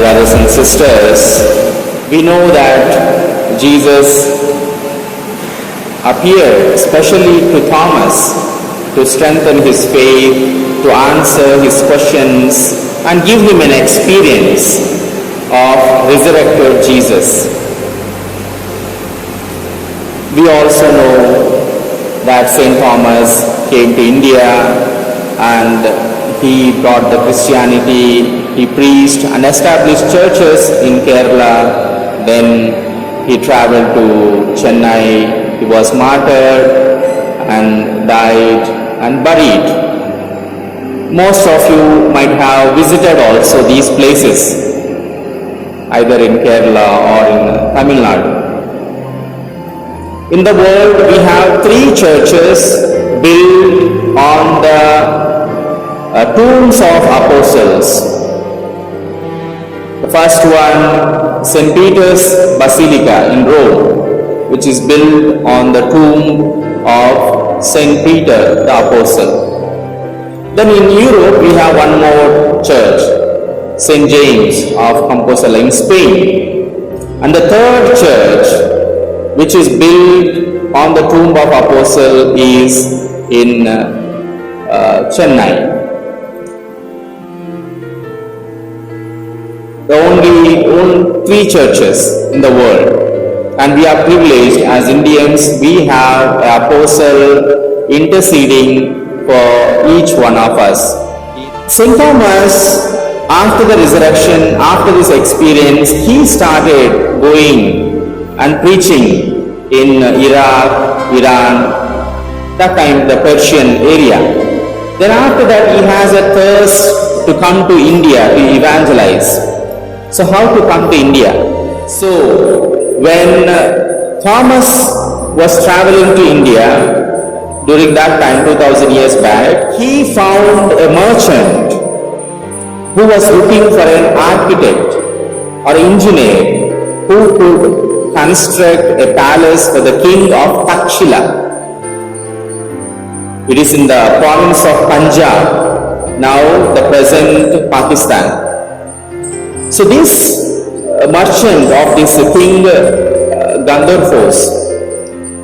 brothers and sisters, we know that Jesus appeared especially to Thomas to strengthen his faith, to answer his questions, and give him an experience of resurrected Jesus. We also know that St. Thomas came to India and he brought the Christianity, he preached and established churches in Kerala. Then he traveled to Chennai, he was martyred and died and buried. Most of you might have visited also these places, either in Kerala or in Tamil Nadu. In the world, we have 3 churches built on the tombs of apostles. The first one, St. Peter's Basilica in Rome, which is built on the tomb of St. Peter the Apostle. Then in Europe, we have one more church, St. James of Compostela in Spain. And the third church, which is built on the tomb of Apostle, is in Chennai. The only 3 churches in the world, and we are privileged as Indians. We have an apostle interceding for each one of us. St. Thomas, after the resurrection, after this experience, he started going and preaching in Iraq, Iran, that time the Persian area. Then after that, he has a thirst to come to India to evangelize. So how to come to India? So when Thomas was traveling to India, during that time, 2000 years back, he found a merchant who was looking for an architect or engineer who could construct a palace for the king of Takshila. It is in the province of Punjab, now the present Pakistan. So this merchant of this king Gandharvos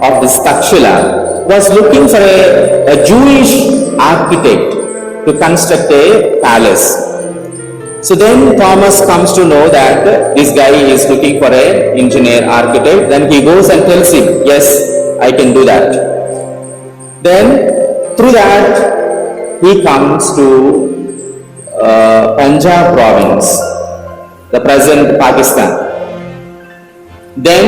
of this Takshila was looking for a Jewish architect to construct a palace. So then Thomas comes to know that this guy is looking for an engineer architect. Then he goes and tells him, yes, I can do that. Then through that he comes to Punjab province, the present Pakistan. Then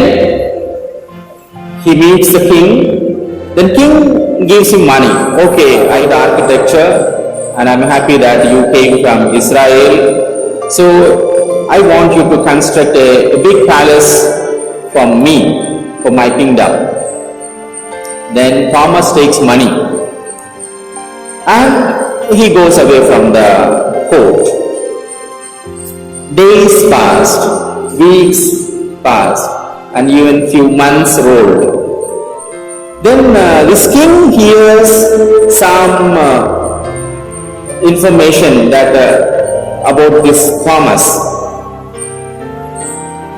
he meets the king. Then king gives him money. Okay, I did architecture and I'm happy that you came from Israel. So I want you to construct a big palace for me, for my kingdom. Then Thomas takes money and he goes away from the court. Days passed, weeks passed, and even few months rolled. Then this king hears some information that about this Thomas.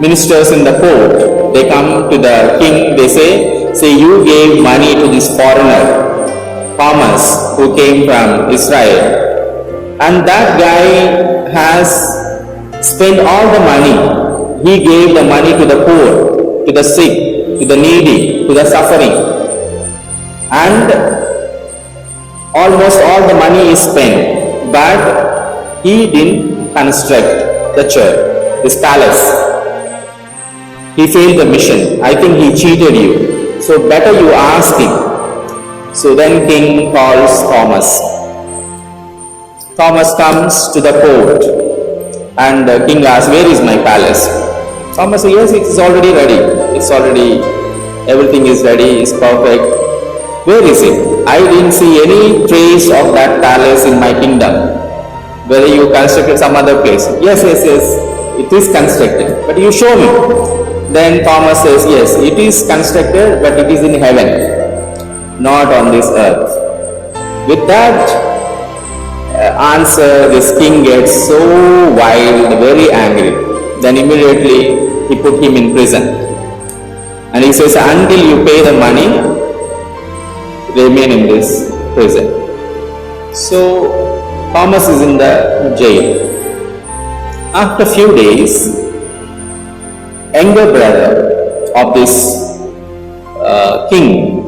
Ministers in the court, they come to the king, they say you gave money to this foreigner, Thomas, who came from Israel. And that guy has spent all the money. He gave the money to the poor, to the sick, to the needy, to the suffering. And almost all the money is spent, but he didn't construct the church, this palace. He failed the mission. I think he cheated you. So better you ask him. So then king calls Thomas. Thomas comes to the court and the king asks, where is my palace? Thomas says, yes, it is already ready. It's already, everything is ready, it's perfect. Where is it? I didn't see any trace of that palace in my kingdom. Whether you constructed some other place. Yes, it is constructed. But you show me. Then Thomas says, yes, it is constructed, but it is in heaven, not on this earth. With that answer, this king gets so wild, very angry. Then immediately he put him in prison. And he says, until you pay the money, remain in this prison. So Thomas is in the jail. After a few days, younger brother of this king,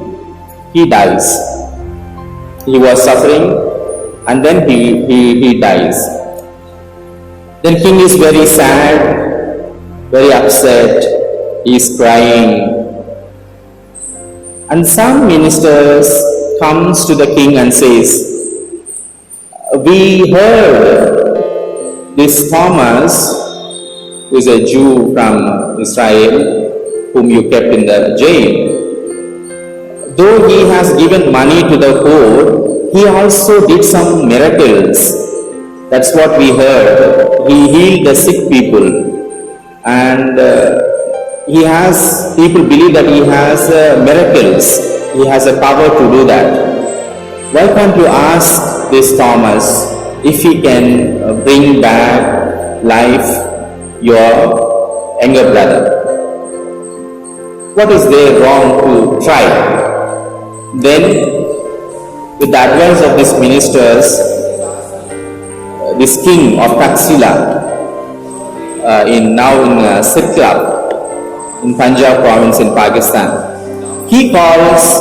he dies. He was suffering and then he dies. Then king is very sad, very upset, he is crying. And some ministers comes to the king and says, we heard this Thomas, who is a Jew from Israel, whom you kept in the jail, though he has given money to the poor, he also did some miracles. That's what we heard. He healed the sick people, and people believe that he has miracles. He has a power to do that. Why can't you ask this Thomas if he can bring back life your younger brother? What is there wrong to try? Then, with the advice of these ministers, this king of Taxila, now in Sirkap, in Punjab province in Pakistan, he calls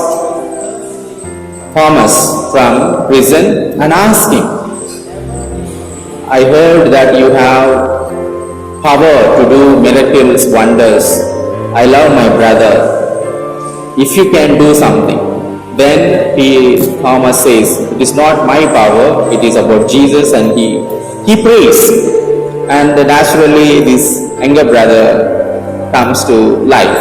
Thomas from prison and asks him, I heard that you have power to do miracles, wonders. I love my brother. If you can do something. Then Thomas says, it is not my power, it is about Jesus, and he prays. And naturally this younger brother comes to life.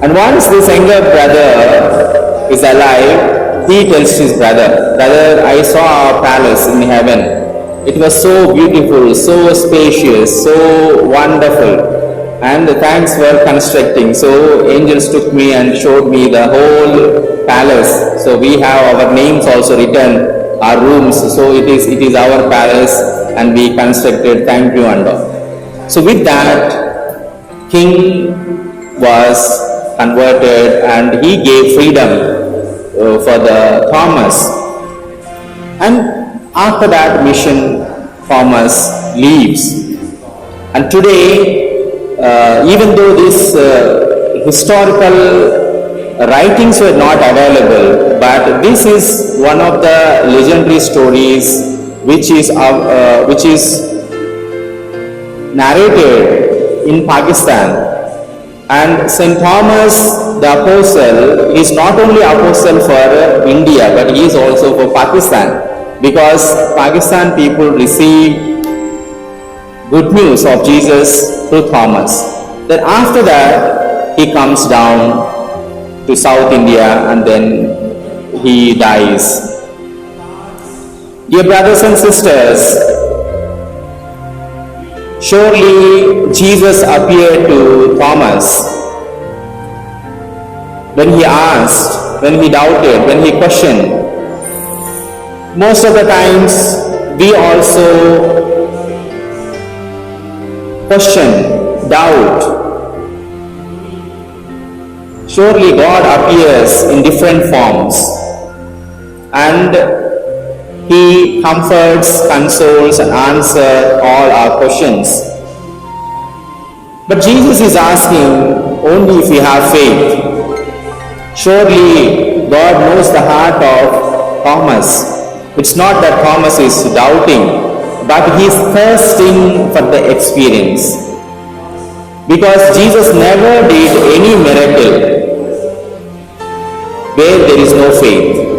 And once this younger brother is alive, he tells his brother, brother, I saw a palace in heaven. It was so beautiful, so spacious, so wonderful. And thanks for constructing. So angels took me and showed me the whole palace. So we have our names also written, our rooms. So it is our palace, and we constructed. Thank you and all. So with that, king was converted and he gave freedom for the Thomas. And after that mission, Thomas leaves. And today, even though these historical writings were not available, but this is one of the legendary stories which is narrated in Pakistan. And St. Thomas the Apostle is not only apostle for India, but he is also for Pakistan, because Pakistan people receive good news of Jesus through Thomas. Then after that, he comes down to South India and then he dies. Dear brothers and sisters, surely Jesus appeared to Thomas when he asked, when he doubted, when he questioned. Most of the times, we also question, doubt. Surely God appears in different forms and he comforts, consoles and answers all our questions. But Jesus is asking only if we have faith. Surely God knows the heart of Thomas. It's not that Thomas is doubting, but he is thirsting for the experience. Because Jesus never did any miracle where there is no faith.